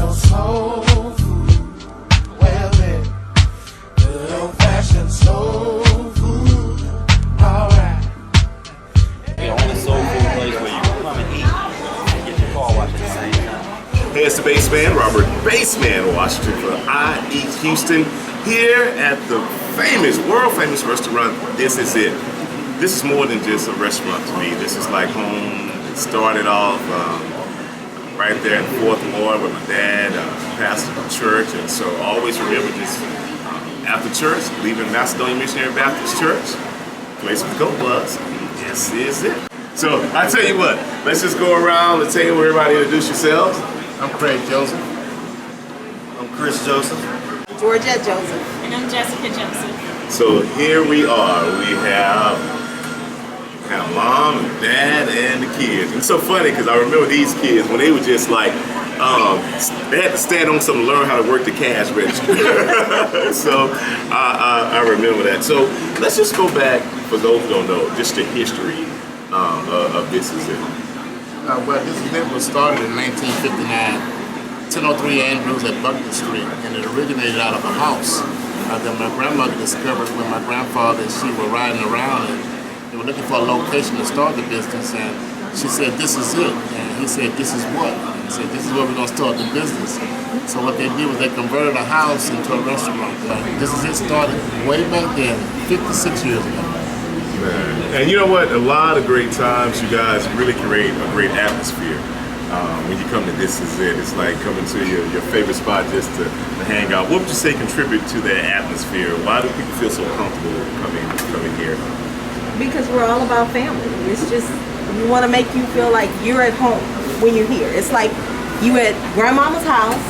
your soul food. Well then, good old-fashioned soul food. Alright. The only soul food place where you can come and eat and get your car washed at the same time. Hey, it's the Bassman, Robert Bassman Washington for I Eat Houston, here at the famous, world famous restaurant, This Is It. This is more than just a restaurant to me. This is like home. It started off right there in 4th Ward with my dad, pastor of church, and so I always remember just after church, leaving Macedonia Missionary Baptist Church, place with the goat was, This Is It. So I tell you what, let's just go around and tell you everybody introduce yourselves. I'm Craig Joseph. I'm Chris Joseph. Georgette Joseph. And I'm Jessica Joseph. So here we are. We have mom and dad and the kids. It's so funny because I remember these kids when they were just like, they had to stand on something to learn how to work the cash register. So I remember that. So let's just go back, for those who don't know, just the history of This Is It. Well, This Is It was started in 1959. 1003 Andrews at Buckner Street, and it originated out of a house that my grandmother discovered when my grandfather and she were riding around, and they were looking for a location to start the business, and she said, "This is it," and he said, "This is what?" And he said, "This is where we're going to start the business." So what they did was they converted a house into a restaurant. This Is It started way back then, 56 years ago. And you know what? A lot of great times, you guys really create a great atmosphere. When you come to This Is It, it's like coming to your favorite spot just to hang out. What would you say contribute to that atmosphere? Why do people feel so comfortable coming here? Because we're all about family. It's just, we want to make you feel like you're at home when you're here. It's like you at grandmama's house,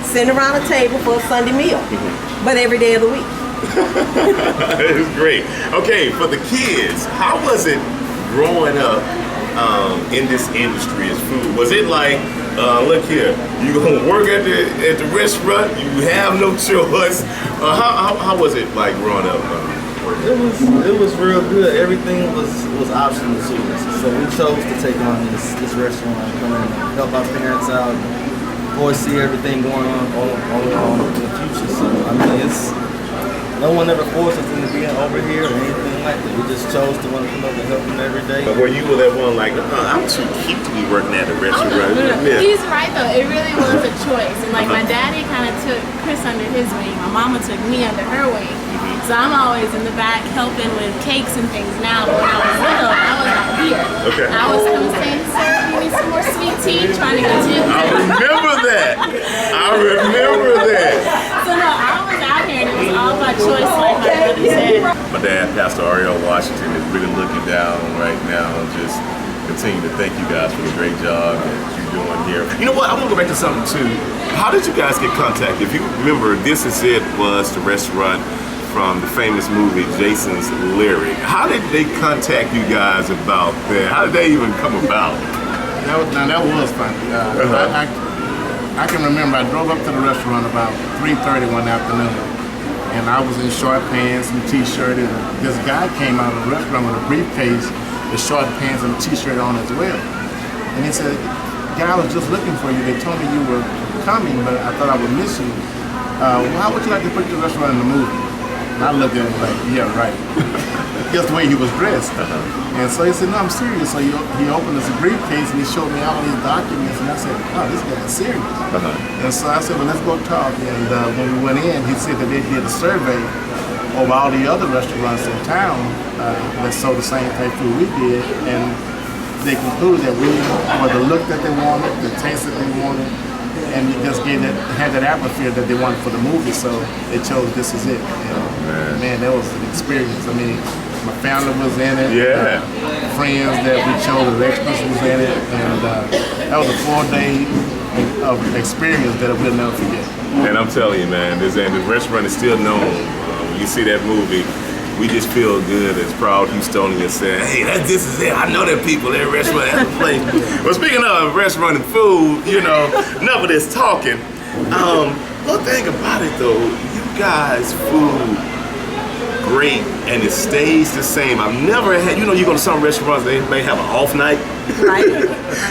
sitting around a table for a Sunday meal, but every day of the week. It's great. Okay, for the kids, how was it growing up in this industry as food? Was it like, look here, you gonna work at the restaurant, you have no choice? How was it like growing up? It was real good. Everything was optional to us. So we chose to take on this restaurant, come in and help our parents out, and boys see everything going on all in the future. So I mean, no one ever forced us into being over here or anything like that. We just chose to want to come up and help them every day. But were you that one like, I'm too cute to be working at a restaurant? Oh, no. He's right though. It really was a choice. And like my daddy kind of took Chris under his wing. My mama took me under her wing. So I'm always in the back helping with cakes and things now. But when I was little, I was out here. Okay. I was coming saying, "Sir, give me some more sweet tea," trying to get you. I remember that. So no, I was out here and it was all by choice, like my brother said. My dad, Pastor Ariel Washington, is really looking down right now and just continue to thank you guys for the great job that you're doing here. You know what? I want to go back to something too. How did you guys get contacted? If you remember, This Is It was the restaurant from the famous movie Jason's Lyric. How did they contact you guys about that? How did they even come about? That was funny. I can remember I drove up to the restaurant about 3:30 one afternoon, and I was in short pants and t-shirt, and this guy came out of the restaurant with a briefcase, with short pants and a t-shirt on as well. And he said, "Guy, I was just looking for you. They told me you were coming, but I thought I would miss you. How would you like to put your restaurant in the movie?" And I looked at him like, "Yeah, right." Just the way he was dressed. And so he said, "No, I'm serious." So he opened his briefcase and he showed me all these documents, and I said, "Wow, this guy's serious." And so I said, "Well, let's go talk." And when we went in, he said that they did a survey of all the other restaurants in town that sold the same type of food we did, and they concluded that we were the look that they wanted, the taste that they wanted, and it just had that atmosphere that they wanted for the movie, so they chose This Is It. And man, that was an experience. I mean, my family was in it. Yeah. Friends that we chose as extras was in it, and that was a 4-day of experience that we'll never forget. And I'm telling you, man, this restaurant is still known. When you see that movie, we just feel good as proud Houstonians saying, "Hey, This Is It. I know them people, that restaurant, that place." Well, speaking of restaurant and food, you know, enough of this talking. One thing about it though, you guys' food great and it stays the same. I've never had, you know, you go to some restaurants, they may have an off night. Right.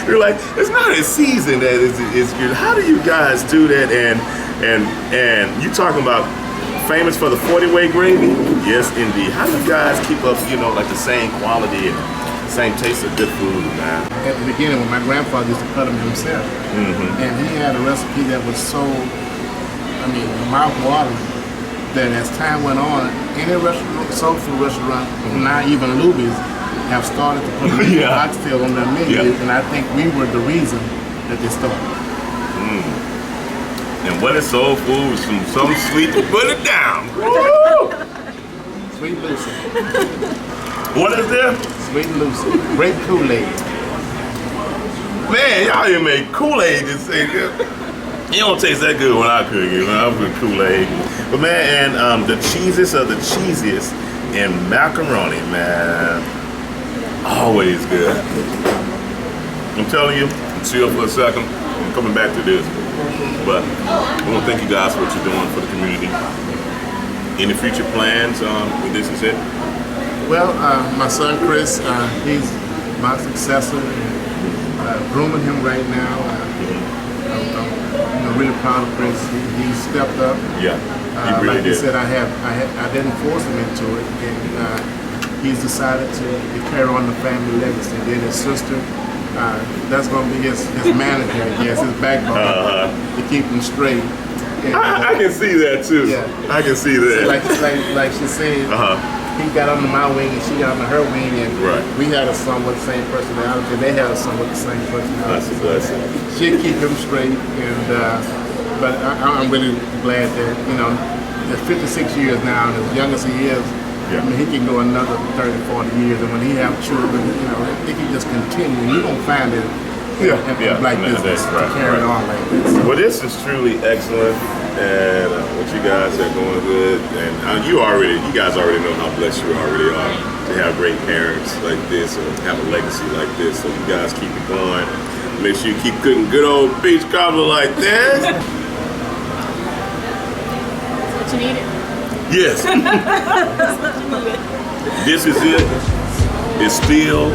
You're like, it's not as seasoned as it's good. How do you guys do that? And you talking about famous for the 40-way gravy? Yes, indeed. How do you guys keep up, like the same quality and same taste of good food, man? At the beginning, when my grandfather used to cut them himself, and he had a recipe that was so, mouth-watering, that as time went on, any restaurant, soul food restaurant, not even Luby's, have started to put oxtail on their menus, and I think we were the reason that they started. And what is soul food? Something sweet to put it down. Woo! Sweet Lucy. What is there? Sweet Lucy. Grape Kool-Aid. Man, y'all here make Kool-Aid and say it don't taste that good when I cook it. I put Kool-Aid. But man, and the cheesiest of the cheesiest and macaroni, man. Always good. I'm telling you, chill for a second. I'm coming back to this. But I want to thank you guys for what you're doing for the community. Any future plans with This Is It? Well, my son Chris, he's my successor, and grooming him right now. I'm really proud of Chris. He stepped up. Yeah, he really like did. He said, I didn't force him into it, and he's decided to carry on the family legacy. Then his sister, that's going to be his manager, I guess, his backbone to keep him straight. And, I can see that too. Yeah. I can see that. Like she said, he got under my wing and she got under her wing, and we had a son with the same personality. They had a son with the same personality. That's a blessing. She'd keep him straight, and but I'm really glad that at 56 years now, and as young as he is, he can go another 30, 40 years, and when he have children, it can just continue. You're gonna find it. Like this to carry on like this. Well, this is truly excellent, and what you guys are doing good, and you guys already know how blessed you already are to have great parents like this and have a legacy like this. So you guys keep it going. Make sure you keep cooking good old beach cobbler like this. That's what you needed. Yes. This is it. It's still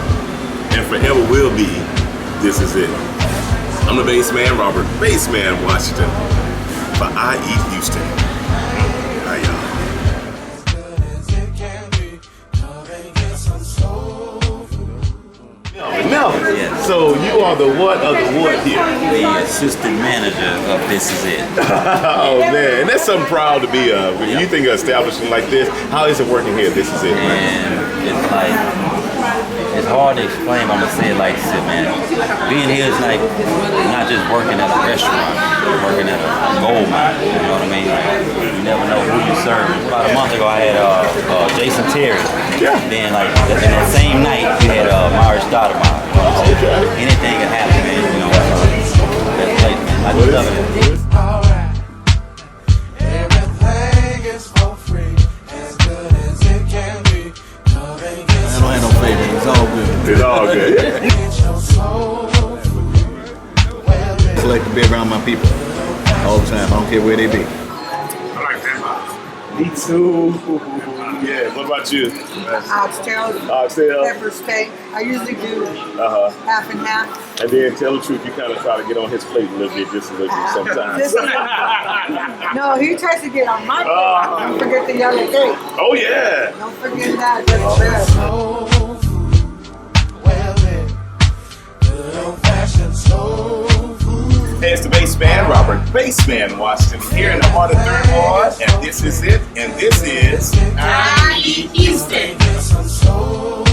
and forever will be. This is it. I'm the Bassman, Robert Bassman, Washington, for I Eat Houston. Hi, y'all. No. Yes. So you are the what of the what here? The assistant manager of This Is It. Oh man, and that's something proud to be of. When you think of establishing like this, how is it working here? This is it, man. And it's like, it's hard to explain, but I'm gonna say it like this, man. Being here is like not just working at a restaurant, working at a gold mine. You know what I mean? Like, you never know who you serve. About a month ago, I had Jason Terry. Yeah. Then, like, in that same night, we had Mari Stoudemire. Okay. Anything can happen, man. That's place, man. I just love it. Alright. Everything is for free, as good as it can be. Love ain't get I don't have no favorite. It's all good. It's all good. your soul. Well, I like to be around my people all the time. I don't care where they be. I like that. Me too. Yeah. What about you? Oxtail, Oxtail. pepper steak. I usually do half and half. And then tell the truth, you kind of try to get on his plate a little bit, just a little bit sometimes. No, he tries to get on my plate. Don't forget the yellow cake. Oh yeah. Don't forget that. That's the best. soul food. Well, good old-fashioned soul food. Hey, it's the Bassman, Robert Bassman, Washington, here in the heart of Third Ward, and this is it, and this is I Eat Houston. Get some soul